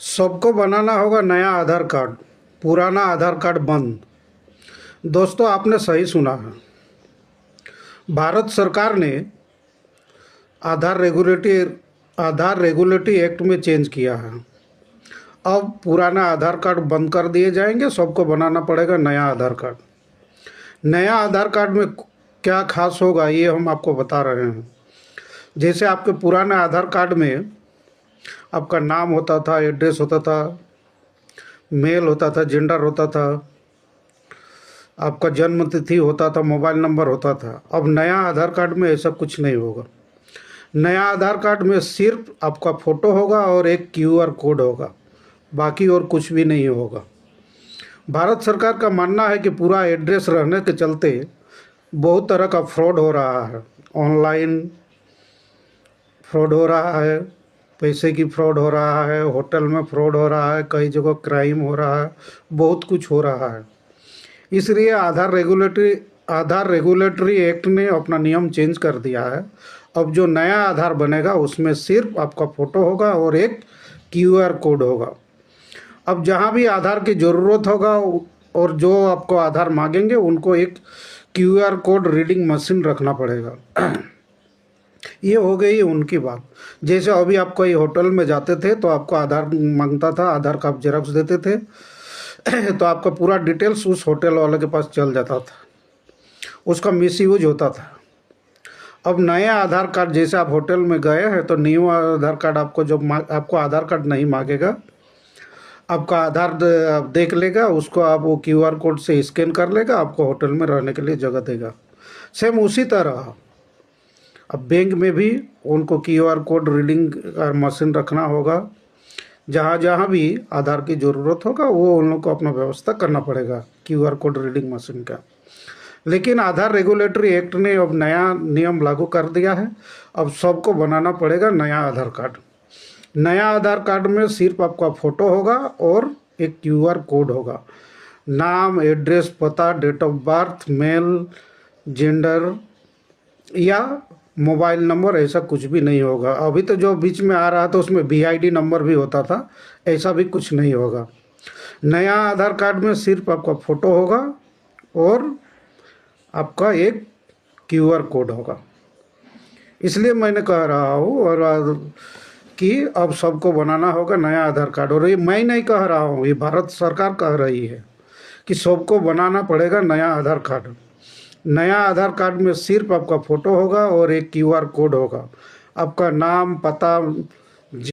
सबको बनाना होगा नया आधार कार्ड। पुराना आधार कार्ड बंद। दोस्तों, आपने सही सुना है। भारत सरकार ने आधार रेगुलेटरी आधार रेगुलेटरी एक्ट में चेंज किया है। अब पुराना आधार कार्ड बंद कर दिए जाएंगे, सबको बनाना पड़ेगा नया आधार कार्ड। नया आधार कार्ड में क्या खास होगा ये हम आपको बता रहे हैं। जैसे आपके पुराने आधार कार्ड में आपका नाम होता था, एड्रेस होता था, मेल होता था, जेंडर होता था, आपका जन्म तिथि होता था, मोबाइल नंबर होता था। अब नया आधार कार्ड में ऐसा कुछ नहीं होगा। नया आधार कार्ड में सिर्फ आपका फ़ोटो होगा और एक क्यूआर कोड होगा, बाकी और कुछ भी नहीं होगा। भारत सरकार का मानना है कि पूरा एड्रेस रहने के चलते बहुत तरह का फ्रॉड हो रहा है। ऑनलाइन फ्रॉड हो रहा है, पैसे की फ्रॉड हो रहा है, होटल में फ्रॉड हो रहा है, कई जगह क्राइम हो रहा है, बहुत कुछ हो रहा है। इसलिए आधार रेगुलेटरी एक्ट ने अपना नियम चेंज कर दिया है। अब जो नया आधार बनेगा उसमें सिर्फ आपका फ़ोटो होगा और एक क्यूआर कोड होगा। अब जहाँ भी आधार की ज़रूरत होगा और जो आपको आधार मांगेंगे उनको एक क्यूआर कोड रीडिंग मशीन रखना पड़ेगा। ये हो गई उनकी बात। जैसे अभी आप कोई होटल में जाते थे तो आपको आधार मांगता था, आधार का आप जेरॉक्स देते थे तो आपका पूरा डिटेल्स उस होटल वाले के पास चल जाता था, उसका मिसयूज होता था। अब नया आधार कार्ड, जैसे आप होटल में गए हैं तो न्यू आधार कार्ड आपको आपको आधार कार्ड नहीं मांगेगा, आपका आधार देख लेगा, उसको आप वो क्यूआर कोड से स्कैन कर लेगा, आपको होटल में रहने के लिए जगह देगा। सेम उसी तरह अब बैंक में भी उनको क्यूआर कोड रीडिंग मशीन रखना होगा। जहाँ जहाँ भी आधार की ज़रूरत होगा वो उन लोग को अपना व्यवस्था करना पड़ेगा क्यूआर कोड रीडिंग मशीन का। लेकिन आधार रेगुलेटरी एक्ट ने अब नया नियम लागू कर दिया है। अब सबको बनाना पड़ेगा नया आधार कार्ड। नया आधार कार्ड में सिर्फ आपका फ़ोटो होगा और एक क्यूआर कोड होगा। नाम, एड्रेस, पता, date of birth, mail, gender या मोबाइल नंबर ऐसा कुछ भी नहीं होगा। अभी तो जो बीच में आ रहा था उसमें वीआईडी नंबर भी होता था, ऐसा भी कुछ नहीं होगा। नया आधार कार्ड में सिर्फ आपका फ़ोटो होगा और आपका एक क्यूआर कोड होगा। इसलिए मैंने कह रहा हूँ और कि अब सबको बनाना होगा नया आधार कार्ड। और ये मैं नहीं कह रहा हूँ, ये भारत सरकार कह रही है कि सबको बनाना पड़ेगा नया आधार कार्ड। नया आधार कार्ड में सिर्फ आपका फ़ोटो होगा और एक क्यूआर कोड होगा। आपका नाम, पता,